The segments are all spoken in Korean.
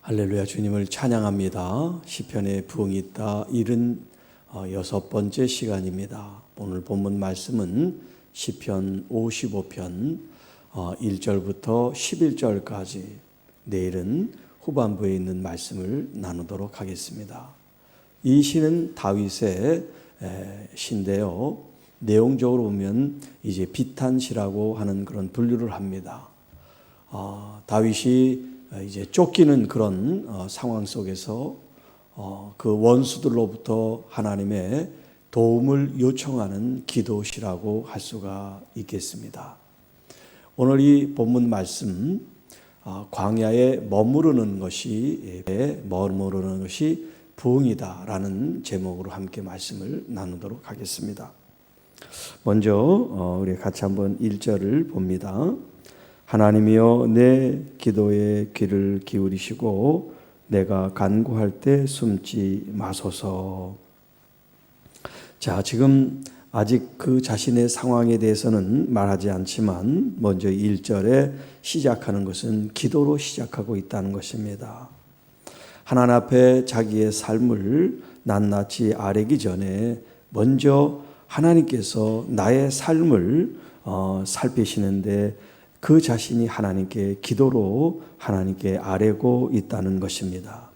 할렐루야, 주님을 찬양합니다. 시편에 부흥이 있다 76번째 시간입니다. 오늘 본문 말씀은 시편 55편 1절부터 11절까지, 내일은 후반부에 있는 말씀을 나누도록 하겠습니다. 이 시는 다윗의 시인데요, 내용적으로 보면 이제 비탄시라고 하는 그런 분류를 합니다. 다윗이 이제 쫓기는 그런 상황 속에서 그 원수들로부터 하나님의 도움을 요청하는 기도시라고 할 수가 있겠습니다. 오늘 이 본문 말씀, 광야에 머무르는 것이 부흥이다라는 제목으로 함께 말씀을 나누도록 하겠습니다. 먼저 우리 같이 한번 1절을 봅니다. 하나님이여, 내 기도에 귀를 기울이시고 내가 간구할 때 숨지 마소서. 자, 지금 아직 그 자신의 상황에 대해서는 말하지 않지만 먼저 1절에 시작하는 것은 기도로 시작하고 있다는 것입니다. 하나님 앞에 자기의 삶을 낱낱이 아뢰기 전에 먼저 하나님께서 나의 삶을 살피시는데 그 자신이 하나님께 기도로 하나님께 아뢰고 있다는 것입니다.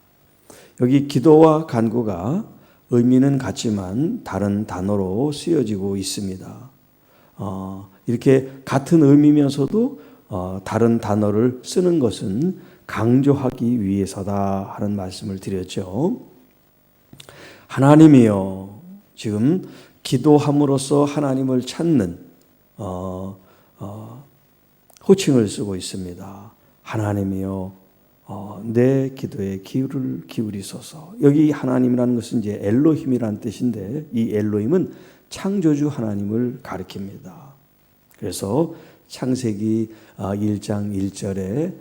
여기 기도와 간구가 의미는 같지만 다른 단어로 쓰여지고 있습니다. 이렇게 같은 의미면서도 다른 단어를 쓰는 것은 강조하기 위해서다 하는 말씀을 드렸죠. 하나님이여, 지금 기도함으로써 하나님을 찾는 호칭을 쓰고 있습니다. 하나님이여, 내 기도에 귀를 기울이소서. 여기 하나님이라는 것은 이제 엘로힘이라는 뜻인데, 이 엘로힘은 창조주 하나님을 가리킵니다. 그래서 창세기 1장 1절에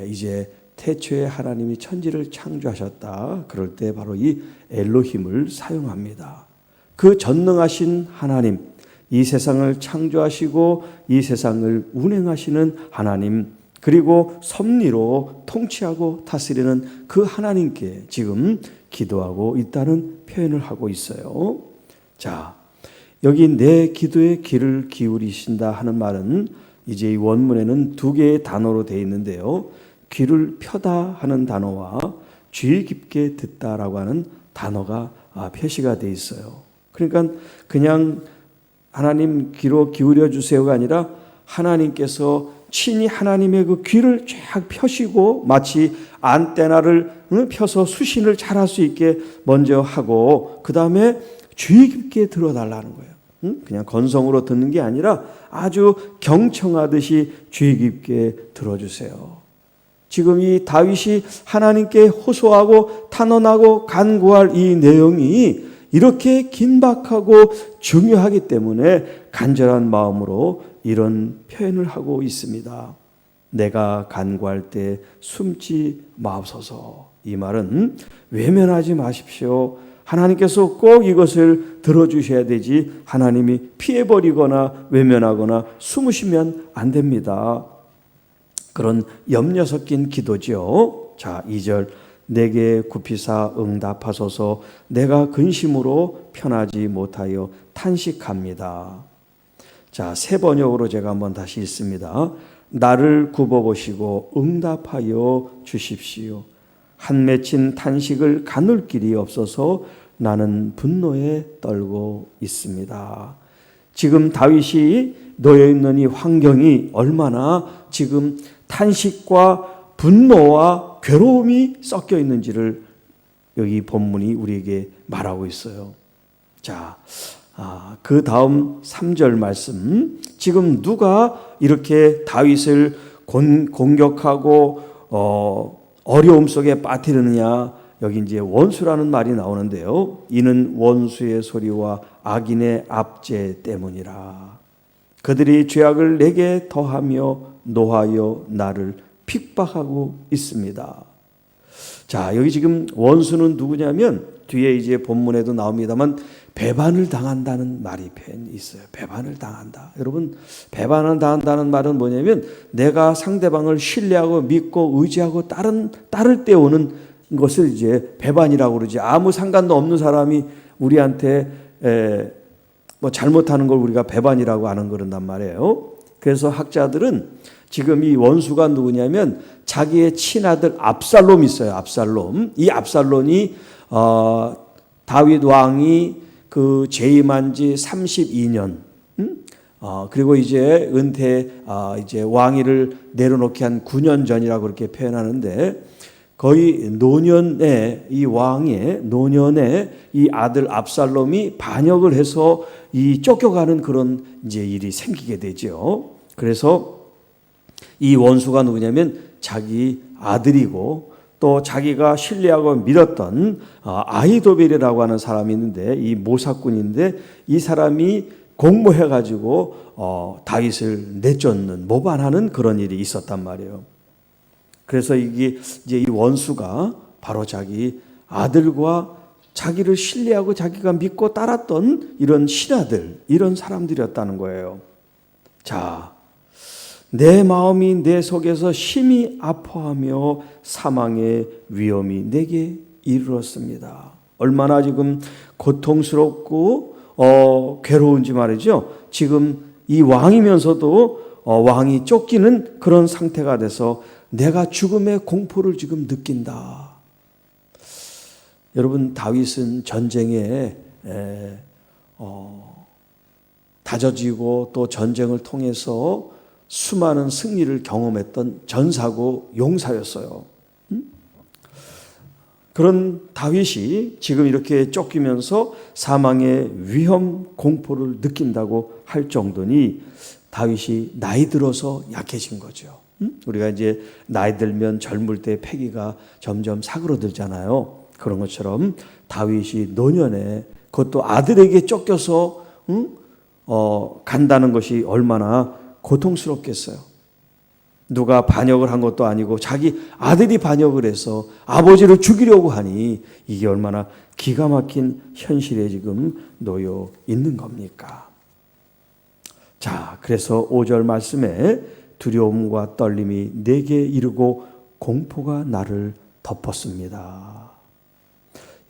이제 태초에 하나님이 천지를 창조하셨다, 그럴 때 바로 이 엘로힘을 사용합니다. 그 전능하신 하나님, 이 세상을 창조하시고 이 세상을 운행하시는 하나님, 그리고 섭리로 통치하고 다스리는 그 하나님께 지금 기도하고 있다는 표현을 하고 있어요. 자, 여기 내 기도에 귀를 기울이신다 하는 말은 이제 이 원문에는 두 개의 단어로 되어 있는데요, 귀를 펴다 하는 단어와 주의 깊게 듣다라고 하는 단어가 표시가 되어 있어요. 그러니까 그냥 하나님 귀로 기울여 주세요가 아니라 하나님께서 친히 하나님의 그 귀를 쫙 펴시고 마치 안테나를 펴서 수신을 잘할 수 있게 먼저 하고 그 다음에 주의 깊게 들어달라는 거예요. 그냥 건성으로 듣는 게 아니라 아주 경청하듯이 주의 깊게 들어주세요. 지금 이 다윗이 하나님께 호소하고 탄원하고 간구할 이 내용이 이렇게 긴박하고 중요하기 때문에 간절한 마음으로 이런 표현을 하고 있습니다. 내가 간구할 때 숨지 마옵소서. 이 말은 외면하지 마십시오. 하나님께서 꼭 이것을 들어주셔야 되지, 하나님이 피해버리거나 외면하거나 숨으시면 안 됩니다. 그런 염려 섞인 기도죠. 자, 2절. 내게 굽히사 응답하소서. 내가 근심으로 편하지 못하여 탄식합니다. 자, 새 번역으로 제가 한번 다시 읽습니다. 나를 굽어보시고 응답하여 주십시오. 한 맺힌 탄식을 가눌 길이 없어서 나는 분노에 떨고 있습니다. 지금 다윗이 놓여 있는 이 환경이 얼마나 지금 탄식과 분노와 괴로움이 섞여 있는지를 여기 본문이 우리에게 말하고 있어요. 자, 그 다음 3절 말씀, 지금 누가 이렇게 다윗을 공격하고 어려움 속에 빠뜨리느냐, 여기 이제 원수라는 말이 나오는데요, 이는 원수의 소리와 악인의 압제 때문이라. 그들이 죄악을 내게 더하며 노하여 나를 핍박하고 있습니다. 자, 여기 지금 원수는 누구냐면 뒤에 이제 본문에도 나옵니다만 배반을 당한다는 말이 표현이 있어요. 배반을 당한다. 여러분, 배반을 당한다는 말은 뭐냐면 내가 상대방을 신뢰하고 믿고 의지하고 따를 때 오는 것을 이제 배반이라고 그러지. 아무 상관도 없는 사람이 우리한테 뭐 잘못하는 걸 우리가 배반이라고 하는 그런단 말이에요. 그래서 학자들은 지금 이 원수가 누구냐면 자기의 친아들 압살롬이 있어요. 압살롬. 이 압살롬이 다윗 왕이 그 재임한 지 32년, 그리고 이제 이제 왕위를 내려놓기 한 9년 전이라고 그렇게 표현하는데 거의 노년에 이 왕의 노년에 이 아들 압살롬이 반역을 해서 이 쫓겨가는 그런 이제 일이 생기게 되죠. 그래서 이 원수가 누구냐면 자기 아들이고 또 자기가 신뢰하고 믿었던 아히도벨이라고 하는 사람이 있는데 이 모사꾼인데 이 사람이 공모해가지고 다윗을 내쫓는 모반하는 그런 일이 있었단 말이에요. 그래서 이게 이제 이 원수가 바로 자기 아들과 자기를 신뢰하고 자기가 믿고 따랐던 이런 신하들, 이런 사람들이었다는 거예요. 자, 내 마음이 내 속에서 심히 아파하며 사망의 위험이 내게 이르렀습니다. 얼마나 지금 고통스럽고 괴로운지 말이죠. 지금 이 왕이면서도 왕이 쫓기는 그런 상태가 돼서 내가 죽음의 공포를 지금 느낀다. 여러분, 다윗은 전쟁에 다져지고 또 전쟁을 통해서 수많은 승리를 경험했던 전사고 용사였어요. 그런 다윗이 지금 이렇게 쫓기면서 사망의 위험 공포를 느낀다고 할 정도니 다윗이 나이 들어서 약해진 거죠. 우리가 이제 나이 들면 젊을 때 패기가 점점 사그러들잖아요. 그런 것처럼 다윗이 노년에 그것도 아들에게 쫓겨서 간다는 것이 얼마나 고통스럽겠어요. 누가 반역을 한 것도 아니고 자기 아들이 반역을 해서 아버지를 죽이려고 하니 이게 얼마나 기가 막힌 현실에 지금 놓여 있는 겁니까? 자, 그래서 5절 말씀에 두려움과 떨림이 내게 이르고 공포가 나를 덮었습니다.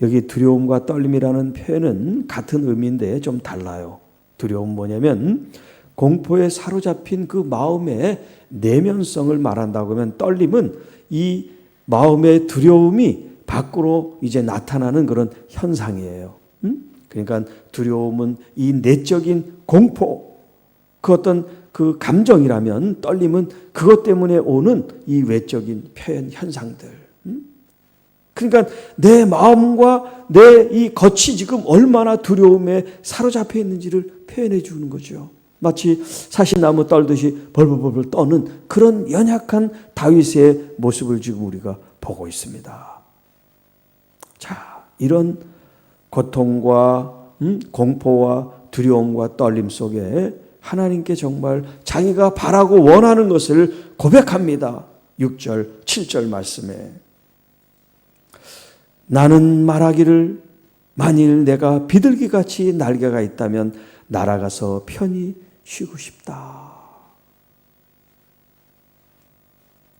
여기 두려움과 떨림이라는 표현은 같은 의미인데 좀 달라요. 두려움 뭐냐면 공포에 사로잡힌 그 마음의 내면성을 말한다고 하면 떨림은 이 마음의 두려움이 밖으로 이제 나타나는 그런 현상이에요. 그러니까 두려움은 이 내적인 공포, 그 어떤 그 감정이라면 떨림은 그것 때문에 오는 이 외적인 표현 현상들. 그러니까 내 마음과 내 이 겉이 지금 얼마나 두려움에 사로잡혀 있는지를 표현해 주는 거죠. 마치 사시나무 떨듯이 벌벌벌 떠는 그런 연약한 다윗의 모습을 지금 우리가 보고 있습니다. 자, 이런 고통과 공포와 두려움과 떨림 속에 하나님께 정말 자기가 바라고 원하는 것을 고백합니다. 6절, 7절 말씀에 나는 말하기를 만일 내가 비둘기같이 날개가 있다면 날아가서 편히 쉬고 싶다.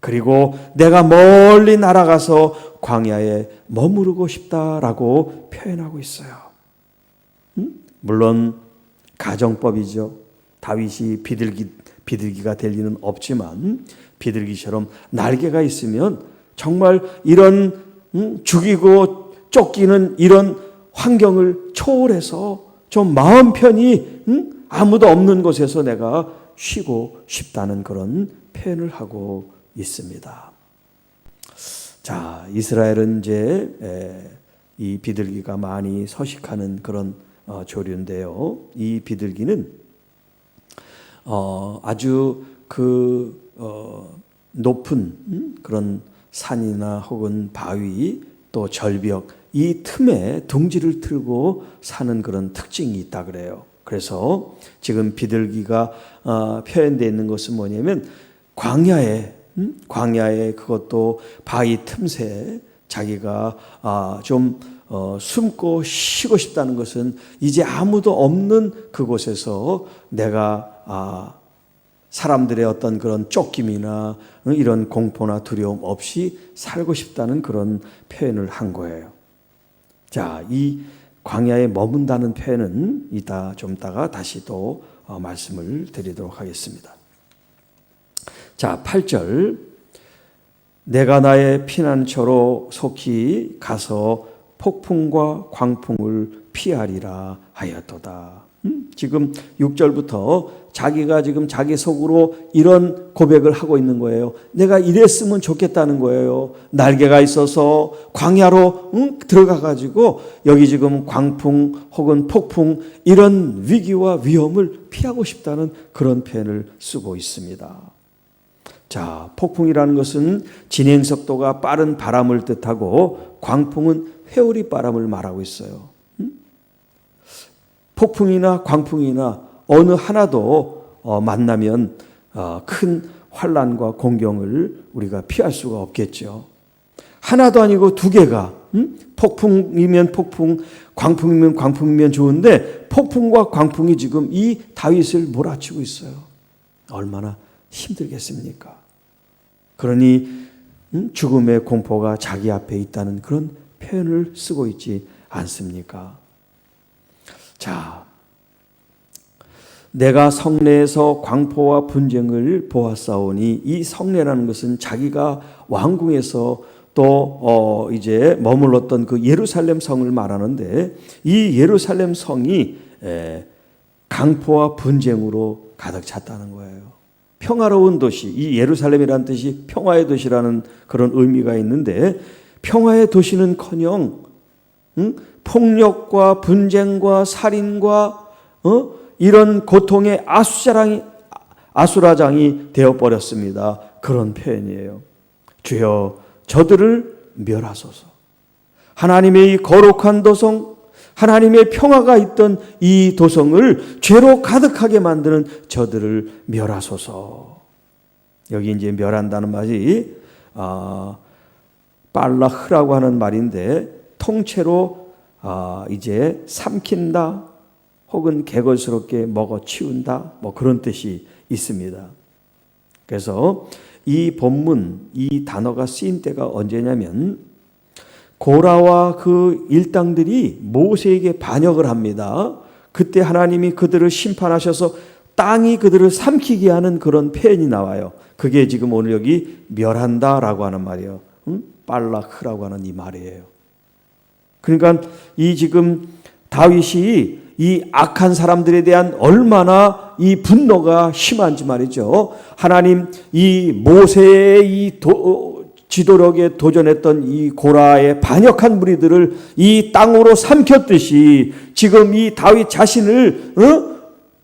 그리고 내가 멀리 날아가서 광야에 머무르고 싶다라고 표현하고 있어요. 물론 가정법이죠. 다윗이 비둘기가 될 리는 없지만 비둘기처럼 날개가 있으면 정말 이런 죽이고 쫓기는 이런 환경을 초월해서 좀 마음 편히 아무도 없는 곳에서 내가 쉬고 싶다는 그런 표현을 하고 있습니다. 자, 이스라엘은 이제 이 비둘기가 많이 서식하는 그런 조류인데요. 이 비둘기는 아주 높은 그런 산이나 혹은 바위 또 절벽 이 틈에 둥지를 틀고 사는 그런 특징이 있다 그래요. 그래서 지금 비둘기가 표현되어 있는 것은 뭐냐면 광야에 그것도 바위 틈새 자기가 좀 숨고 쉬고 싶다는 것은 이제 아무도 없는 그곳에서 내가 사람들의 어떤 그런 쫓김이나 이런 공포나 두려움 없이 살고 싶다는 그런 표현을 한 거예요. 자, 이 광야에 머문다는 표현은 좀 이따가 다시 또 말씀을 드리도록 하겠습니다. 자, 8절. 내가 나의 피난처로 속히 가서 폭풍과 광풍을 피하리라 하였도다. 지금 6절부터 자기가 지금 자기 속으로 이런 고백을 하고 있는 거예요. 내가 이랬으면 좋겠다는 거예요. 날개가 있어서 광야로 들어가 가지고 여기 지금 광풍 혹은 폭풍 이런 위기와 위험을 피하고 싶다는 그런 표현을 쓰고 있습니다. 자, 폭풍이라는 것은 진행 속도가 빠른 바람을 뜻하고 광풍은 회오리 바람을 말하고 있어요. 폭풍이나 광풍이나 어느 하나도 만나면 큰 환난과 공경을 우리가 피할 수가 없겠죠. 하나도 아니고 두 개가 폭풍이면 폭풍, 광풍이면 광풍이면 좋은데 폭풍과 광풍이 지금 이 다윗을 몰아치고 있어요. 얼마나 힘들겠습니까? 그러니 죽음의 공포가 자기 앞에 있다는 그런 표현을 쓰고 있지 않습니까? 자, 내가 성내에서 광포와 분쟁을 보았사오니 이 성내라는 것은 자기가 왕궁에서 또 이제 머물렀던 그 예루살렘 성을 말하는데 이 예루살렘 성이 강포와 분쟁으로 가득 찼다는 거예요. 평화로운 도시, 이 예루살렘이라는 뜻이 평화의 도시라는 그런 의미가 있는데 평화의 도시는커녕 폭력과 분쟁과 살인과 이런 고통의 아수라장이 되어버렸습니다. 그런 표현이에요. 주여 저들을 멸하소서. 하나님의 이 거룩한 도성, 하나님의 평화가 있던 이 도성을 죄로 가득하게 만드는 저들을 멸하소서. 여기 이제 멸한다는 말이 빨라흐라고 하는 말인데 통째로 이제 삼킨다 혹은 개걸스럽게 먹어치운다 뭐 그런 뜻이 있습니다. 그래서 이 본문 이 단어가 쓰인 때가 언제냐면 고라와 그 일당들이 모세에게 반역을 합니다. 그때 하나님이 그들을 심판하셔서 땅이 그들을 삼키게 하는 그런 표현이 나와요. 그게 지금 오늘 여기 멸한다라고 하는 말이에요. 빨라크라고 하는 이 말이에요. 그러니까 이 지금 다윗이 이 악한 사람들에 대한 얼마나 이 분노가 심한지 말이죠. 하나님 이 모세의 이 지도력에 도전했던 이 고라의 반역한 무리들을 이 땅으로 삼켰듯이 지금 이 다윗 자신을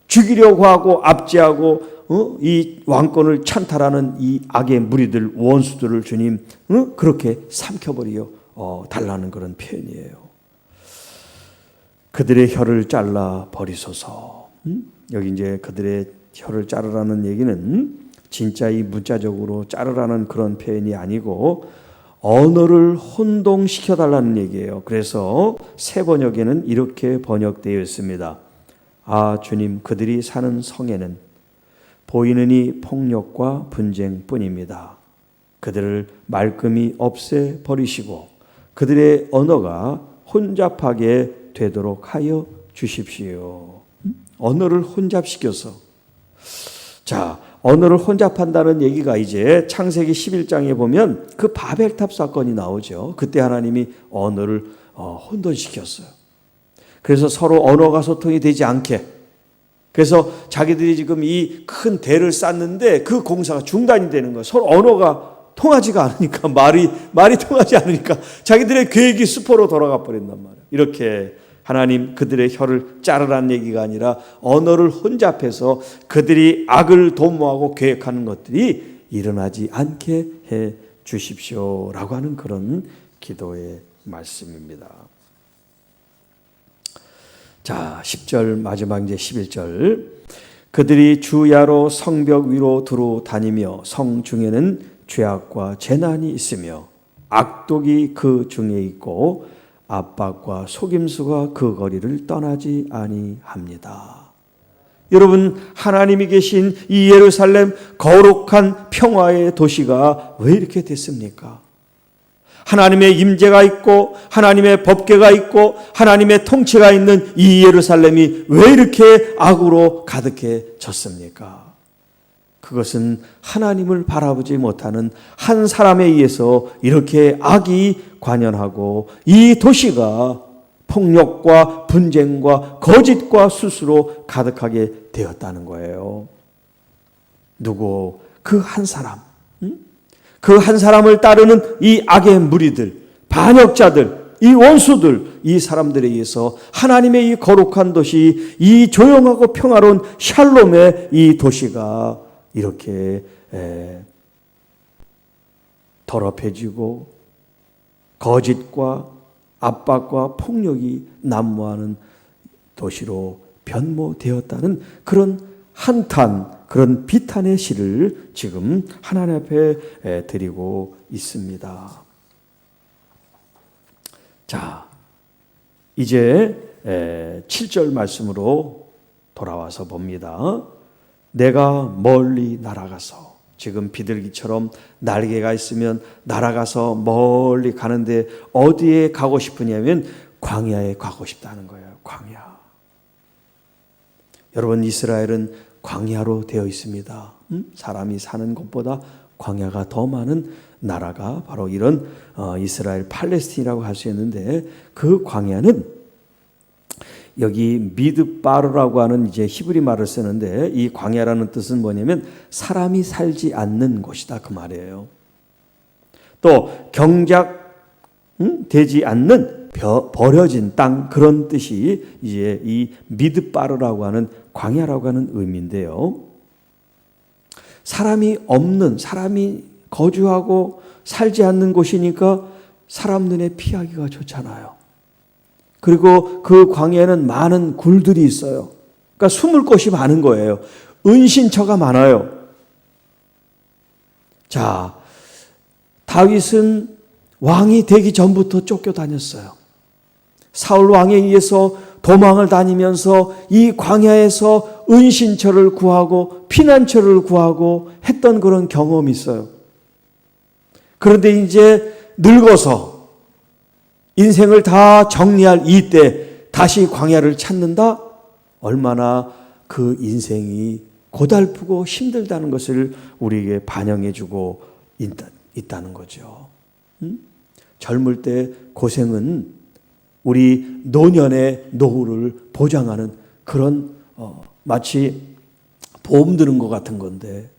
죽이려고 하고 압제하고 이 왕권을 찬탈하는 이 악의 무리들 원수들을 주님 그렇게 삼켜버려 달라는 그런 표현이에요. 그들의 혀를 잘라 버리소서. 여기 이제 그들의 혀를 자르라는 얘기는 진짜 이 문자적으로 자르라는 그런 표현이 아니고 언어를 혼동시켜 달라는 얘기예요. 그래서 새 번역에는 이렇게 번역되어 있습니다. 주님, 그들이 사는 성에는 보이는 이 폭력과 분쟁뿐입니다. 그들을 말끔히 없애 버리시고 그들의 언어가 혼잡하게 되도록 하여 주십시오. 언어를 혼잡시켜서. 자, 언어를 혼잡한다는 얘기가 이제 창세기 11장에 보면 그 바벨탑 사건이 나오죠. 그때 하나님이 언어를 혼돈시켰어요. 그래서 서로 언어가 소통이 되지 않게. 그래서 자기들이 지금 이 큰 대를 쌓는데 그 공사가 중단이 되는 거예요. 서로 언어가 통하지가 않으니까 말이 통하지 않으니까 자기들의 계획이 수포로 돌아가 버린단 말이에요. 이렇게 하나님 그들의 혀를 자르라는 얘기가 아니라 언어를 혼잡해서 그들이 악을 도모하고 계획하는 것들이 일어나지 않게 해 주십시오라고 하는 그런 기도의 말씀입니다. 자, 10절 마지막 이제 11절. 그들이 주야로 성벽 위로 두루 다니며 성 중에는 죄악과 재난이 있으며 악독이 그 중에 있고 압박과 속임수가 그 거리를 떠나지 아니합니다. 여러분, 하나님이 계신 이 예루살렘 거룩한 평화의 도시가 왜 이렇게 됐습니까? 하나님의 임재가 있고 하나님의 법궤가 있고 하나님의 통치가 있는 이 예루살렘이 왜 이렇게 악으로 가득해졌습니까? 그것은 하나님을 바라보지 못하는 한 사람에 의해서 이렇게 악이 관연하고 이 도시가 폭력과 분쟁과 거짓과 수수로 가득하게 되었다는 거예요. 누구? 그 한 사람. 그 한 사람을 따르는 이 악의 무리들, 반역자들, 이 원수들, 이 사람들에 의해서 하나님의 이 거룩한 도시, 이 조용하고 평화로운 샬롬의 이 도시가 이렇게 더럽혀지고 거짓과 압박과 폭력이 난무하는 도시로 변모되었다는 그런 한탄, 그런 비탄의 시를 지금 하나님 앞에 드리고 있습니다. 자, 이제 7절 말씀으로 돌아와서 봅니다. 내가 멀리 날아가서, 지금 비둘기처럼 날개가 있으면 날아가서 멀리 가는데 어디에 가고 싶으냐면 광야에 가고 싶다는 거예요. 광야. 여러분, 이스라엘은 광야로 되어 있습니다. 사람이 사는 곳보다 광야가 더 많은 나라가 바로 이런 이스라엘 팔레스틴이라고 할 수 있는데, 그 광야는 여기 미드바르라고 하는 이제 히브리 말을 쓰는데, 이 광야라는 뜻은 뭐냐면 사람이 살지 않는 곳이다, 그 말이에요. 또 경작 되지 않는 버려진 땅, 그런 뜻이 이제 이 미드바르라고 하는 광야라고 하는 의미인데요. 사람이 없는, 사람이 거주하고 살지 않는 곳이니까 사람 눈에 피하기가 좋잖아요. 그리고 그 광야에는 많은 굴들이 있어요. 그러니까 숨을 곳이 많은 거예요. 은신처가 많아요. 자, 다윗은 왕이 되기 전부터 쫓겨다녔어요. 사울 왕에 의해서 도망을 다니면서 이 광야에서 은신처를 구하고 피난처를 구하고 했던 그런 경험이 있어요. 그런데 이제 늙어서 인생을 다 정리할 이때 다시 광야를 찾는다? 얼마나 그 인생이 고달프고 힘들다는 것을 우리에게 반영해 주고 있다는 거죠. 젊을 때 고생은 우리 노년의 노후를 보장하는 그런 마치 보험 드는 것 같은 건데,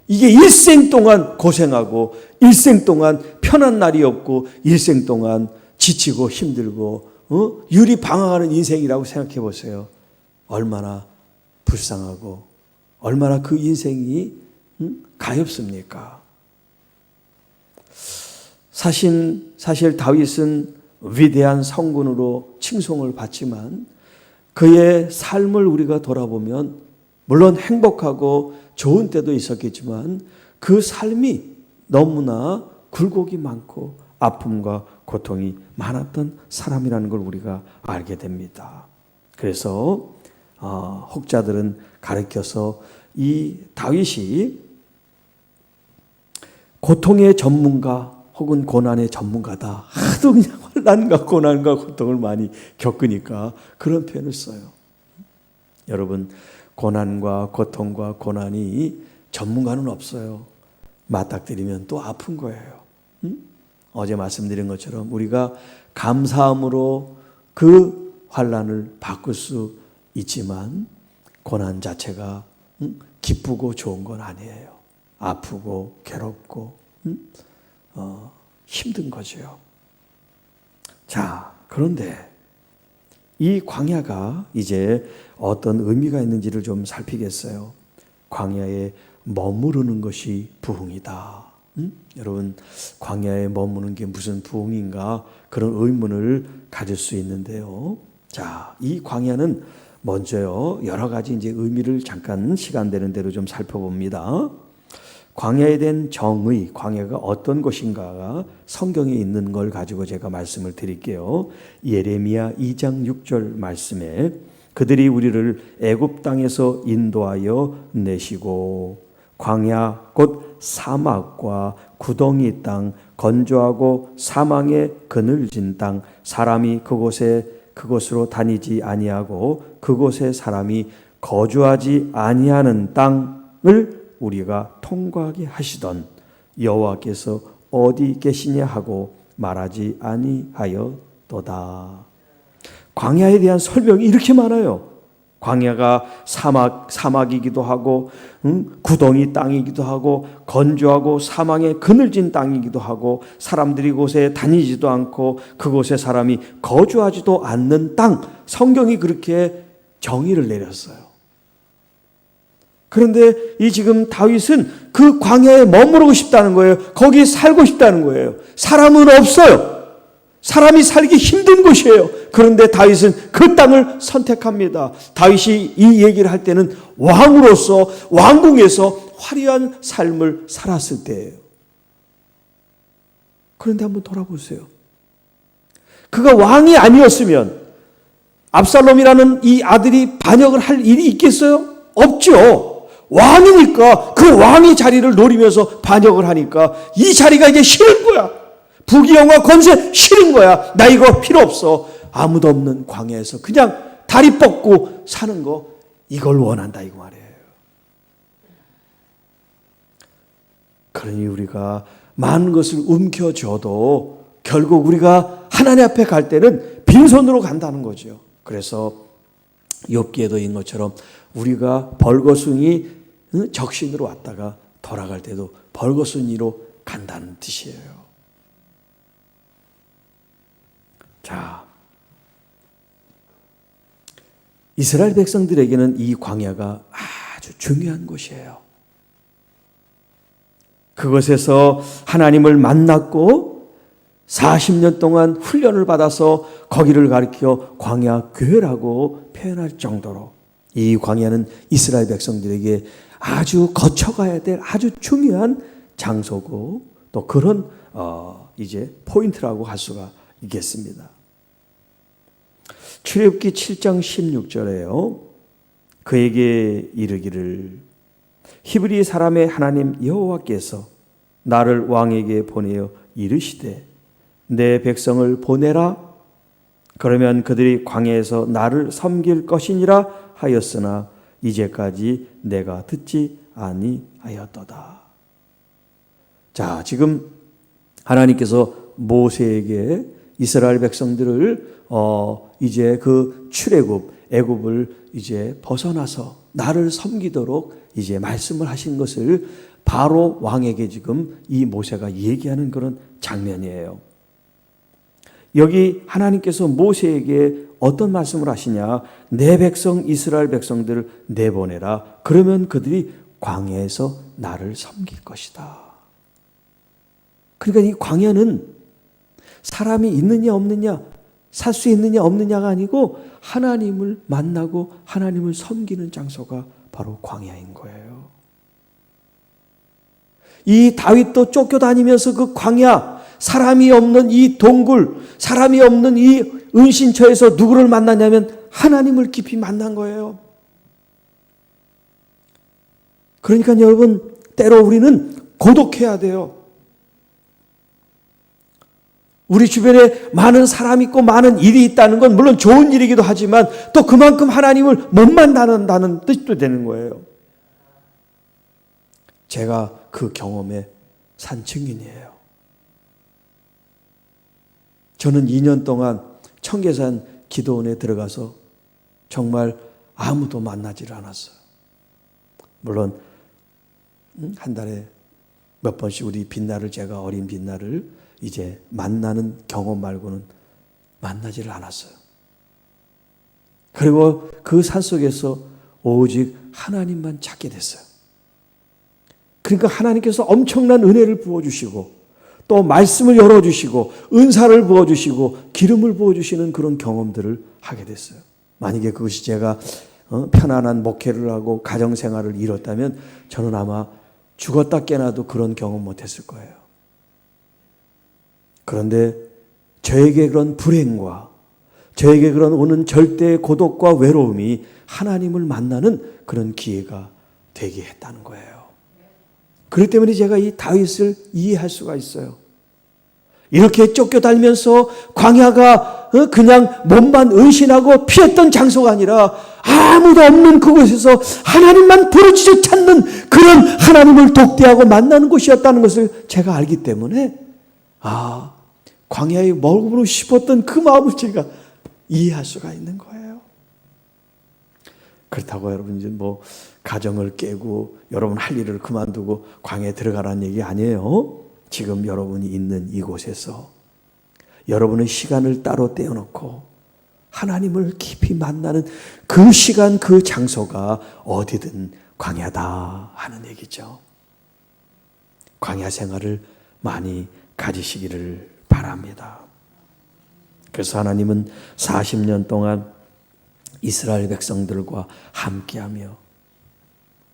이게 일생 동안 고생하고 일생 동안 편한 날이 없고 일생 동안 지치고 힘들고 유리방황하는 인생이라고 생각해 보세요. 얼마나 불쌍하고 얼마나 그 인생이 가엾습니까? 사실 다윗은 위대한 성군으로 칭송을 받지만 그의 삶을 우리가 돌아보면 물론 행복하고 좋은 때도 있었겠지만 그 삶이 너무나 굴곡이 많고 아픔과 고통이 많았던 사람이라는 걸 우리가 알게 됩니다. 그래서 혹자들은 가르쳐서 이 다윗이 고통의 전문가 혹은 고난의 전문가다. 하도 그냥 환난과 고난과 고통을 많이 겪으니까 그런 표현을 써요. 여러분, 고난과 고통과 고난이 전문가는 없어요. 맞닥뜨리면 또 아픈 거예요. 어제 말씀드린 것처럼 우리가 감사함으로 그 환난을 바꿀 수 있지만 고난 자체가 기쁘고 좋은 건 아니에요. 아프고 괴롭고 힘든 거죠. 자, 그런데 이 광야가 이제 어떤 의미가 있는지를 좀 살피겠어요. 광야에 머무르는 것이 부흥이다. 여러분, 광야에 머무는 게 무슨 부흥인가, 그런 의문을 가질 수 있는데요. 자, 이 광야는 먼저요, 여러 가지 이제 의미를 잠깐 시간 되는 대로 좀 살펴봅니다. 광야에 대한 정의, 광야가 어떤 것인가가 성경에 있는 걸 가지고 제가 말씀을 드릴게요. 예레미야 2장 6절 말씀에 그들이 우리를 애굽 땅에서 인도하여 내시고 광야 곧 사막과 구덩이 땅, 건조하고 사망의 그늘진 땅, 사람이 그곳으로 다니지 아니하고 그곳에 사람이 거주하지 아니하는 땅을 우리가 통과하게 하시던 여호와께서 어디 계시냐 하고 말하지 아니하였도다. 광야에 대한 설명이 이렇게 많아요. 광야가 사막이기도 하고 구덩이 땅이기도 하고 건조하고 사망의 그늘진 땅이기도 하고 사람들이 곳에 다니지도 않고 그곳에 사람이 거주하지도 않는 땅, 성경이 그렇게 정의를 내렸어요. 그런데 이 지금 다윗은 그 광야에 머무르고 싶다는 거예요. 거기에 살고 싶다는 거예요. 사람은 없어요. 사람이 살기 힘든 곳이에요. 그런데 다윗은 그 땅을 선택합니다. 다윗이 이 얘기를 할 때는 왕으로서 왕궁에서 화려한 삶을 살았을 때예요. 그런데 한번 돌아보세요. 그가 왕이 아니었으면 압살롬이라는 이 아들이 반역을 할 일이 있겠어요? 없죠. 왕이니까 그 왕의 자리를 노리면서 반역을 하니까 이 자리가 이제 싫은 거야. 부귀영화 권세 싫은 거야. 나 이거 필요 없어. 아무도 없는 광야에서 그냥 다리 뻗고 사는 거, 이걸 원한다 이거 말이에요. 그러니 우리가 많은 것을 움켜줘도 결국 우리가 하나님 앞에 갈 때는 빈손으로 간다는 거죠. 그래서 욥기에도 있는 것처럼 우리가 벌거숭이 적신으로 왔다가 돌아갈 때도 벌거숭이로 간다는 뜻이에요. 자, 이스라엘 백성들에게는 이 광야가 아주 중요한 곳이에요. 그곳에서 하나님을 만났고 40년 동안 훈련을 받아서 거기를 가리켜 광야교회라고 표현할 정도로 이 광야는 이스라엘 백성들에게 아주 거쳐가야 될 아주 중요한 장소고 또 그런 이제 포인트라고 할 수가 있겠습니다. 출애굽기 7장 16절에요. 그에게 이르기를 히브리 사람의 하나님 여호와께서 나를 왕에게 보내어 이르시되 내 백성을 보내라. 그러면 그들이 광야에서 나를 섬길 것이니라 하였으나 이제까지 내가 듣지 아니하였도다. 자, 지금 하나님께서 모세에게 이스라엘 백성들을 이제 그 출애굽 애굽을 이제 벗어나서 나를 섬기도록 이제 말씀을 하신 것을 바로 왕에게 지금 이 모세가 얘기하는 그런 장면이에요. 여기 하나님께서 모세에게 어떤 말씀을 하시냐? 내 백성 이스라엘 백성들을 내보내라. 그러면 그들이 광야에서 나를 섬길 것이다. 그러니까 이 광야는 사람이 있느냐 없느냐, 살 수 있느냐 없느냐가 아니고 하나님을 만나고 하나님을 섬기는 장소가 바로 광야인 거예요. 이 다윗도 쫓겨다니면서 그 광야, 사람이 없는 이 동굴, 사람이 없는 이 은신처에서 누구를 만나냐면 하나님을 깊이 만난 거예요. 그러니까 여러분, 때로 우리는 고독해야 돼요. 우리 주변에 많은 사람이 있고 많은 일이 있다는 건 물론 좋은 일이기도 하지만 또 그만큼 하나님을 못 만난다는 뜻도 되는 거예요. 제가 그 경험에 산 증인이에요. 저는 2년 동안 청계산 기도원에 들어가서 정말 아무도 만나지를 않았어요. 물론 한 달에 몇 번씩 우리 빛날을, 제가 어린 빛날을 이제 만나는 경험 말고는 만나지를 않았어요. 그리고 그 산속에서 오직 하나님만 찾게 됐어요. 그러니까 하나님께서 엄청난 은혜를 부어주시고 또 말씀을 열어주시고 은사를 부어주시고 기름을 부어주시는 그런 경험들을 하게 됐어요. 만약에 그것이 제가 편안한 목회를 하고 가정생활을 이뤘다면 저는 아마 죽었다 깨나도 그런 경험 못했을 거예요. 그런데 저에게 그런 불행과 저에게 그런 오는 절대의 고독과 외로움이 하나님을 만나는 그런 기회가 되게 했다는 거예요. 그렇기 때문에 제가 이 다윗을 이해할 수가 있어요. 이렇게 쫓겨다니면서 광야가 그냥 몸만 은신하고 피했던 장소가 아니라 아무도 없는 그곳에서 하나님만 부르짖어 찾는 그런 하나님을 독대하고 만나는 곳이었다는 것을 제가 알기 때문에 광야에 머무르고 싶었던 그 마음을 제가 이해할 수가 있는 거예요. 그렇다고 여러분 이제 뭐 가정을 깨고 여러분 할 일을 그만두고 광야에 들어가라는 얘기 아니에요. 지금 여러분이 있는 이곳에서 여러분의 시간을 따로 떼어놓고 하나님을 깊이 만나는 그 시간 그 장소가 어디든 광야다 하는 얘기죠. 광야 생활을 많이 가지시기를 바랍니다. 그래서 하나님은 40년 동안 이스라엘 백성들과 함께하며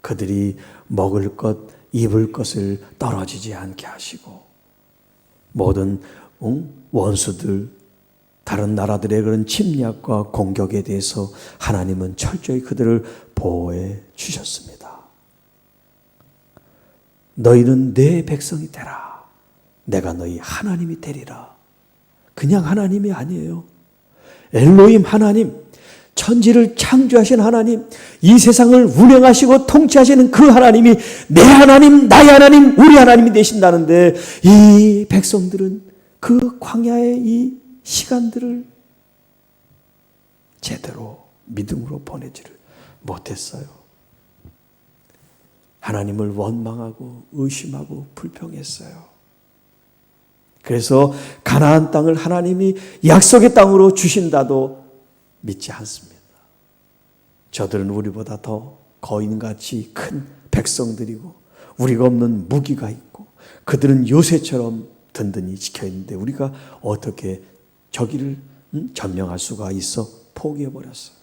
그들이 먹을 것, 입을 것을 떨어지지 않게 하시고 모든 원수들, 다른 나라들의 그런 침략과 공격에 대해서 하나님은 철저히 그들을 보호해 주셨습니다. 너희는 내 백성이 되라. 내가 너희 하나님이 되리라. 그냥 하나님이 아니에요. 엘로힘 하나님, 천지를 창조하신 하나님, 이 세상을 운행하시고 통치하시는 그 하나님이 내 하나님, 나의 하나님, 우리 하나님이 되신다는데 이 백성들은 그 광야의 이 시간들을 제대로 믿음으로 보내지를 못했어요. 하나님을 원망하고 의심하고 불평했어요. 그래서 가나안 땅을 하나님이 약속의 땅으로 주신다도 믿지 않습니다. 저들은 우리보다 더 거인같이 큰 백성들이고 우리가 없는 무기가 있고 그들은 요새처럼 든든히 지켜있는데 우리가 어떻게 저기를 점령할 수가 있어 포기해버렸어요.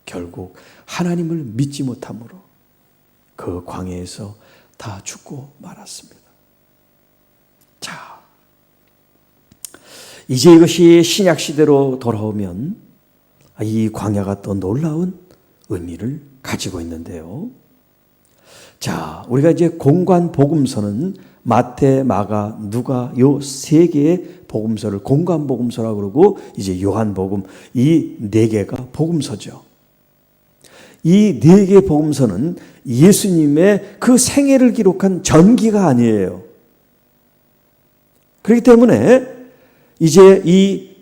결국 하나님을 믿지 못함으로 그 광야에서 다 죽고 말았습니다. 자, 이제 이것이 신약시대로 돌아오면 이 광야가 또 놀라운 의미를 가지고 있는데요. 자, 우리가 이제 공관 복음서는 마태, 마가, 누가 요 세 개의 복음서를 공관 복음서라고 그러고 이제 요한 복음 이 네 개가 복음서죠. 이 네 개의 복음서는 예수님의 그 생애를 기록한 전기가 아니에요. 그렇기 때문에 이제 이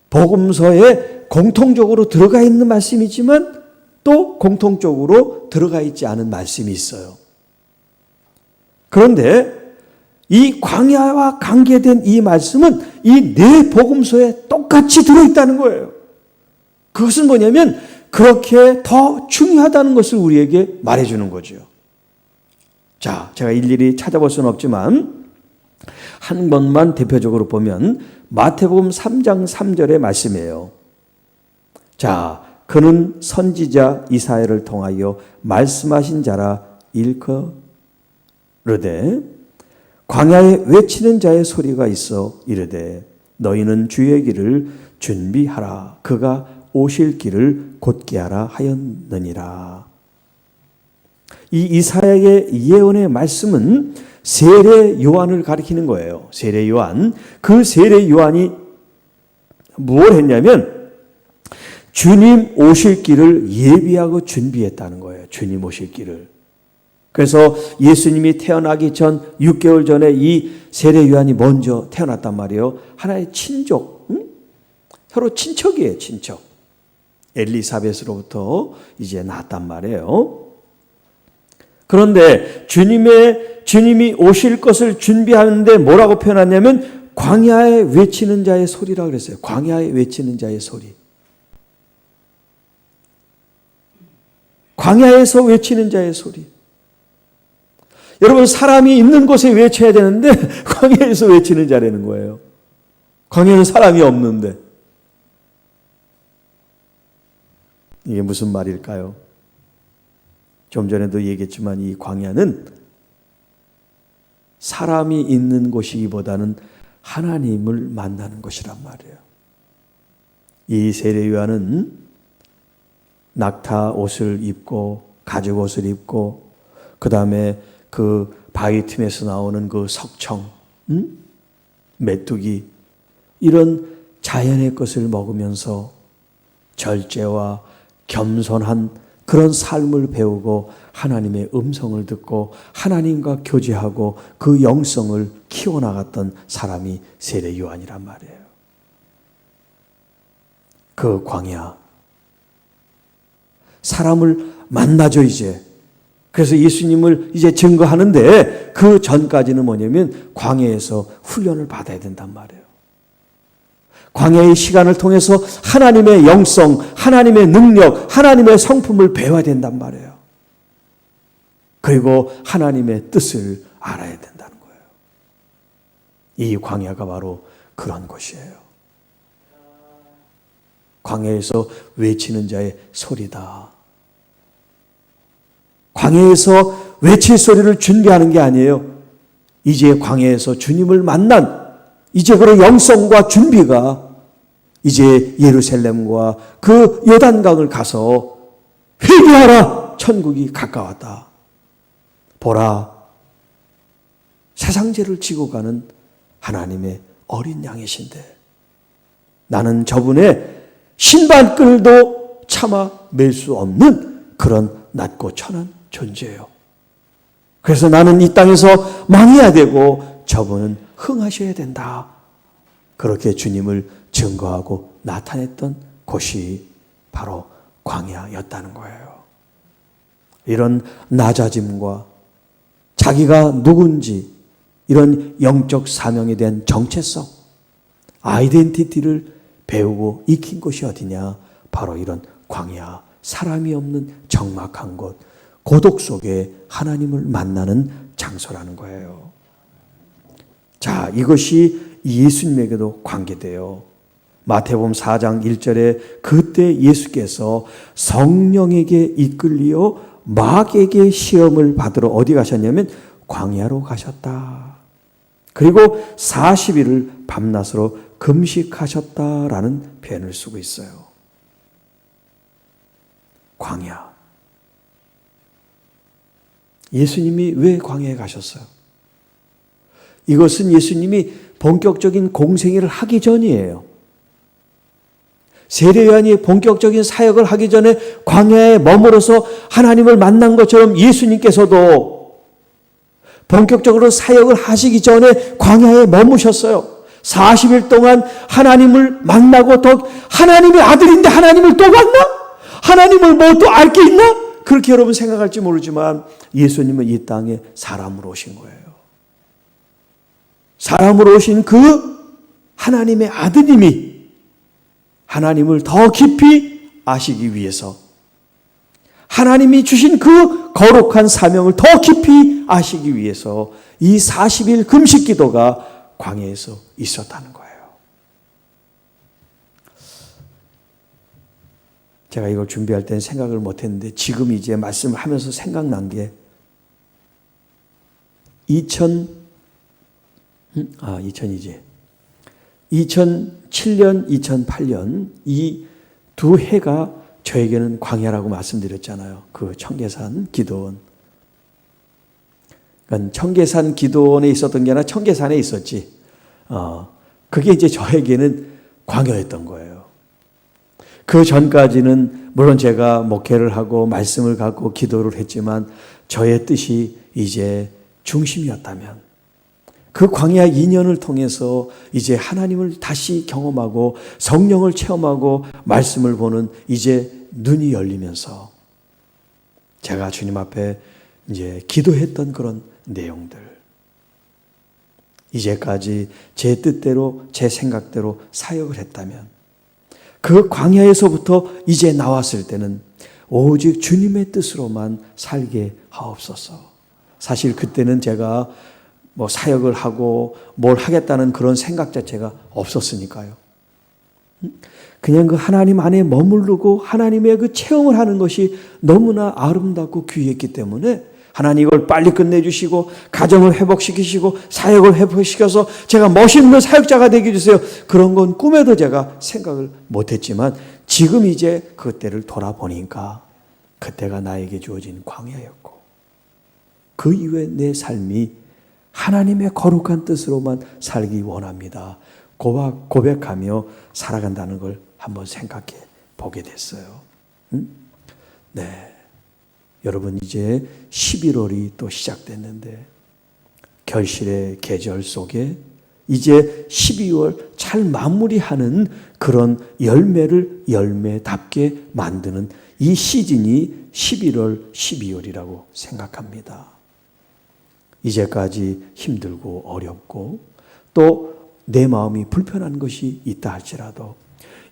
복음서에 공통적으로 들어가 있는 말씀이지만 또 공통적으로 들어가 있지 않은 말씀이 있어요. 그런데 이 광야와 관계된 이 말씀은 이 네 복음서에 똑같이 들어있다는 거예요. 그것은 뭐냐면 그렇게 더 중요하다는 것을 우리에게 말해주는 거죠. 자, 제가 일일이 찾아볼 수는 없지만 한 번만 대표적으로 보면 마태복음 3장 3절의 말씀이에요. 자, 그는 선지자 이사야를 통하여 말씀하신 자라 일컬으되 광야에 외치는 자의 소리가 있어 이르되 너희는 주의 길을 준비하라. 그가 오실 길을 곧게 하라 하였느니라. 이 이사야의 예언의 말씀은 세례 요한을 가리키는 거예요. 세례 요한. 그 세례 요한이 뭘 했냐면 주님 오실 길을 예비하고 준비했다는 거예요. 주님 오실 길을. 그래서 예수님이 태어나기 전 6개월 전에 이 세례 요한이 먼저 태어났단 말이에요. 하나의 친족, 서로 친척이에요. 친척. 엘리사벳으로부터 이제 낳았단 말이에요. 그런데 주님이 오실 것을 준비하는데 뭐라고 표현하냐면 광야에 외치는 자의 소리라고 그랬어요. 광야에 외치는 자의 소리. 광야에서 외치는 자의 소리. 여러분, 사람이 있는 곳에 외쳐야 되는데 광야에서 외치는 자라는 거예요. 광야는 사람이 없는데. 이게 무슨 말일까요? 좀 전에도 얘기했지만 이 광야는 사람이 있는 곳이기보다는 하나님을 만나는 곳이란 말이에요. 이 세례 요한은 낙타 옷을 입고 가죽 옷을 입고 그 다음에 그 바위 틈에서 나오는 그 석청, 메뚜기 이런 자연의 것을 먹으면서 절제와 겸손한 그런 삶을 배우고 하나님의 음성을 듣고 하나님과 교제하고 그 영성을 키워나갔던 사람이 세례 요한이란 말이에요. 그 광야 사람을 만나죠 이제. 그래서 예수님을 이제 증거하는데 그 전까지는 뭐냐면 광야에서 훈련을 받아야 된단 말이에요. 광야의 시간을 통해서 하나님의 영성, 하나님의 능력, 하나님의 성품을 배워야 된단 말이에요. 그리고 하나님의 뜻을 알아야 된다는 거예요. 이 광야가 바로 그런 곳이에요. 광야에서 외치는 자의 소리다. 광야에서 외칠 소리를 준비하는 게 아니에요. 이제 광야에서 주님을 만난 이제 그런 영성과 준비가 이제 예루살렘과 그 요단강을 가서 회개하라! 천국이 가까웠다. 보라! 세상 죄를 지고 가는 하나님의 어린 양이신데 나는 저분의 신발끈도 참아 맬 수 없는 그런 낮고 천한 존재예요. 그래서 나는 이 땅에서 망해야 되고 저분은 흥하셔야 된다. 그렇게 주님을 증거하고 나타냈던 곳이 바로 광야였다는 거예요. 이런 낮아짐과 자기가 누군지 이런 영적 사명에 대한 정체성, 아이덴티티를 배우고 익힌 곳이 어디냐? 바로 이런 광야, 사람이 없는 적막한 곳, 고독 속에 하나님을 만나는 장소라는 거예요. 자, 이것이 예수님에게도 관계돼요. 마태복음 4장 1절에 그때 예수께서 성령에게 이끌리어 마귀에게 시험을 받으러 어디 가셨냐면 광야로 가셨다. 그리고 40일을 밤낮으로 금식하셨다라는 표현을 쓰고 있어요. 광야. 예수님이 왜 광야에 가셨어요? 이것은 예수님이 본격적인 공생애를 하기 전이에요. 세례 요한이 본격적인 사역을 하기 전에 광야에 머물러서 하나님을 만난 것처럼 예수님께서도 본격적으로 사역을 하시기 전에 광야에 머무셨어요. 40일 동안 하나님을 만나고 또 하나님의 아들인데 하나님을 또 만나? 하나님을 뭐 또 알 게 있나? 그렇게 여러분 생각할지 모르지만 예수님은 이 땅에 사람으로 오신 거예요. 사람으로 오신 그 하나님의 아드님이 하나님을 더 깊이 아시기 위해서 하나님이 주신 그 거룩한 사명을 더 깊이 아시기 위해서 이 40일 금식 기도가 광야에서 있었다는 거예요. 제가 이걸 준비할 때는 생각을 못했는데 지금 이제 말씀을 하면서 생각난 게 2007년, 2008년 이 두 해가 저에게는 광야라고 말씀드렸잖아요. 그 청계산 기도원. 그러니까 청계산 기도원에 있었던 게 아니라 청계산에 있었지. 그게 이제 저에게는 광야였던 거예요. 그 전까지는 물론 제가 목회를 하고 말씀을 갖고 기도를 했지만 저의 뜻이 이제 중심이었다면 그 광야 2년을 통해서 이제 하나님을 다시 경험하고 성령을 체험하고 말씀을 보는 이제 눈이 열리면서 제가 주님 앞에 이제 기도했던 그런 내용들 이제까지 제 뜻대로 제 생각대로 사역을 했다면 그 광야에서부터 이제 나왔을 때는 오직 주님의 뜻으로만 살게 하옵소서. 사실 그때는 제가 뭐 사역을 하고 뭘 하겠다는 그런 생각 자체가 없었으니까요. 그냥 그 하나님 안에 머무르고 하나님의 그 체험을 하는 것이 너무나 아름답고 귀했기 때문에 하나님 이걸 빨리 끝내주시고 가정을 회복시키시고 사역을 회복시켜서 제가 멋있는 사역자가 되게 해주세요. 그런 건 꿈에도 제가 생각을 못했지만 지금 이제 그때를 돌아보니까 그때가 나에게 주어진 광야였고 그 이후에 내 삶이 하나님의 거룩한 뜻으로만 살기 원합니다. 고백하며 살아간다는 걸 한번 생각해 보게 됐어요. 네, 여러분 이제 11월이 또 시작됐는데 결실의 계절 속에 이제 12월 잘 마무리하는 그런 열매를 열매답게 만드는 이 시즌이 11월, 12월이라고 생각합니다. 이제까지 힘들고 어렵고 또 내 마음이 불편한 것이 있다 할지라도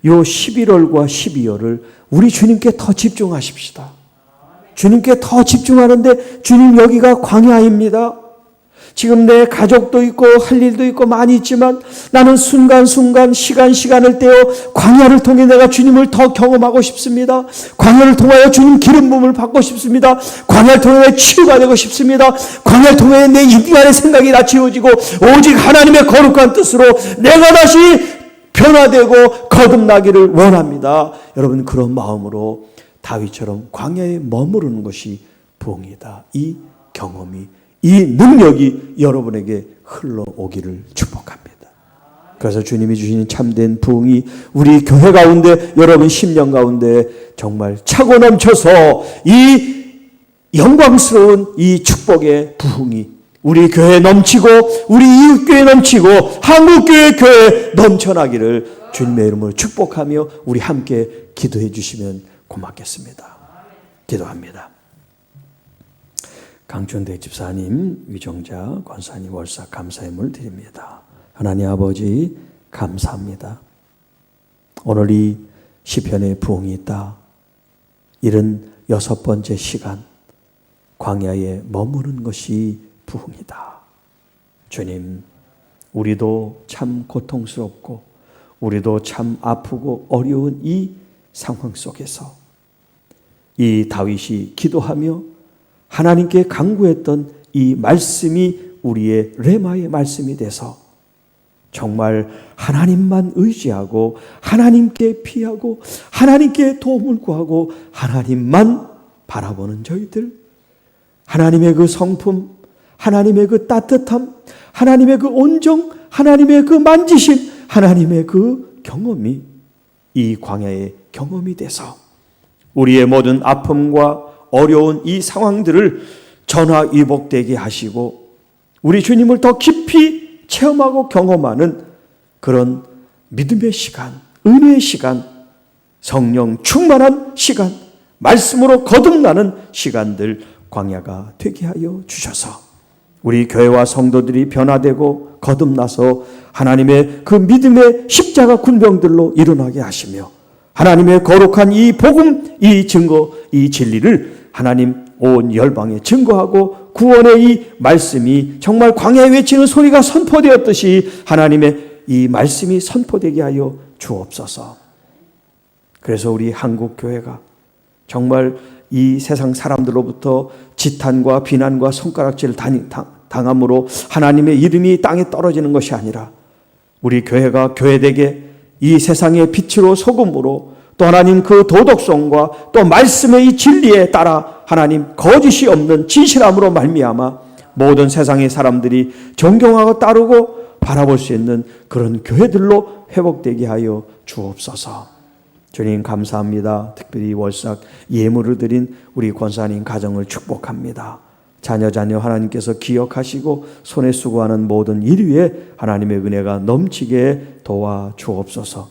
요 11월과 12월을 우리 주님께 더 집중하십시다. 주님께 더 집중하는데 주님 여기가 광야입니다. 지금 내 가족도 있고 할 일도 있고 많이 있지만 나는 순간순간 시간을 떼어 광야를 통해 내가 주님을 더 경험하고 싶습니다. 광야를 통하여 주님 기름 부음을 받고 싶습니다. 광야를 통해 치유가 되고 싶습니다. 광야를 통해 내 인간의 생각이 다 지워지고 오직 하나님의 거룩한 뜻으로 내가 다시 변화되고 거듭나기를 원합니다. 여러분 그런 마음으로 다윗처럼 광야에 머무르는 것이 부흥이다. 이 경험이 이 능력이 여러분에게 흘러오기를 축복합니다. 그래서 주님이 주신 참된 부흥이 우리 교회 가운데 여러분 심령 가운데 정말 차고 넘쳐서 이 영광스러운 이 축복의 부흥이 우리 교회에 넘치고 우리 이웃교회에 넘치고 한국교회 교회에 넘쳐나기를 주님의 이름으로 축복하며 우리 함께 기도해 주시면 고맙겠습니다. 기도합니다. 강춘대 집사님, 위정자, 권사님, 월삭 감사함을 드립니다. 하나님 아버지 감사합니다. 오늘 이 시편의 부흥이 있다. 76번째 시간 광야에 머무는 것이 부흥이다. 주님, 우리도 참 고통스럽고 우리도 참 아프고 어려운 이 상황 속에서 이 다윗이 기도하며 하나님께 간구했던 이 말씀이 우리의 레마의 말씀이 돼서 정말 하나님만 의지하고 하나님께 피하고 하나님께 도움을 구하고 하나님만 바라보는 저희들, 하나님의 그 성품, 하나님의 그 따뜻함, 하나님의 그 온정, 하나님의 그 만지심, 하나님의 그 경험이 이 광야의 경험이 돼서 우리의 모든 아픔과 어려운 이 상황들을 전화위복되게 하시고 우리 주님을 더 깊이 체험하고 경험하는 그런 믿음의 시간, 은혜의 시간, 성령 충만한 시간, 말씀으로 거듭나는 시간들 광야가 되게 하여 주셔서 우리 교회와 성도들이 변화되고 거듭나서 하나님의 그 믿음의 십자가 군병들로 일어나게 하시며 하나님의 거룩한 이 복음, 이 증거, 이 진리를 하나님 온 열방에 증거하고 구원의 이 말씀이 정말 광야에 외치는 소리가 선포되었듯이 하나님의 이 말씀이 선포되게 하여 주옵소서. 그래서 우리 한국교회가 정말 이 세상 사람들로부터 지탄과 비난과 손가락질을 당함으로 하나님의 이름이 땅에 떨어지는 것이 아니라 우리 교회가 교회되게 이 세상의 빛으로 소금으로 또 하나님 그 도덕성과 또 말씀의 이 진리에 따라 하나님 거짓이 없는 진실함으로 말미암아 모든 세상의 사람들이 존경하고 따르고 바라볼 수 있는 그런 교회들로 회복되게 하여 주옵소서. 주님 감사합니다. 특별히 월삭 예물을 드린 우리 권사님 가정을 축복합니다. 자녀 하나님께서 기억하시고 손에 수고하는 모든 일 위에 하나님의 은혜가 넘치게 도와 주옵소서.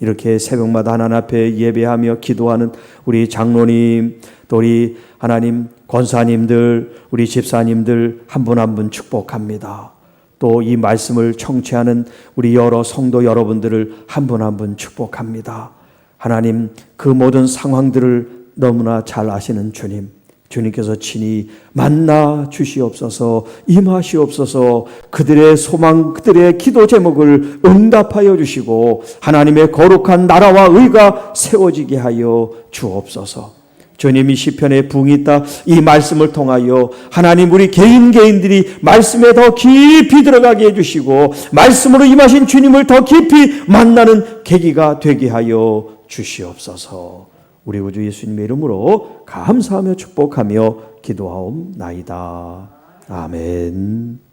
이렇게 새벽마다 하나님 앞에 예배하며 기도하는 우리 장로님, 또 우리 하나님 권사님들, 우리 집사님들 한 분 한 분 축복합니다. 또 이 말씀을 청취하는 우리 여러 성도 여러분들을 한 분 한 분 축복합니다. 하나님 그 모든 상황들을 너무나 잘 아시는 주님, 주님께서 친히 만나 주시옵소서, 임하시옵소서. 그들의 소망, 그들의 기도 제목을 응답하여 주시고 하나님의 거룩한 나라와 의가 세워지게 하여 주옵소서. 주님이 시편에 붕이 있다 이 말씀을 통하여 하나님 우리 개인들이 말씀에 더 깊이 들어가게 해주시고 말씀으로 임하신 주님을 더 깊이 만나는 계기가 되게 하여 주시옵소서. 우리 구주 예수님의 이름으로 감사하며 축복하며 기도하옵나이다. 아멘.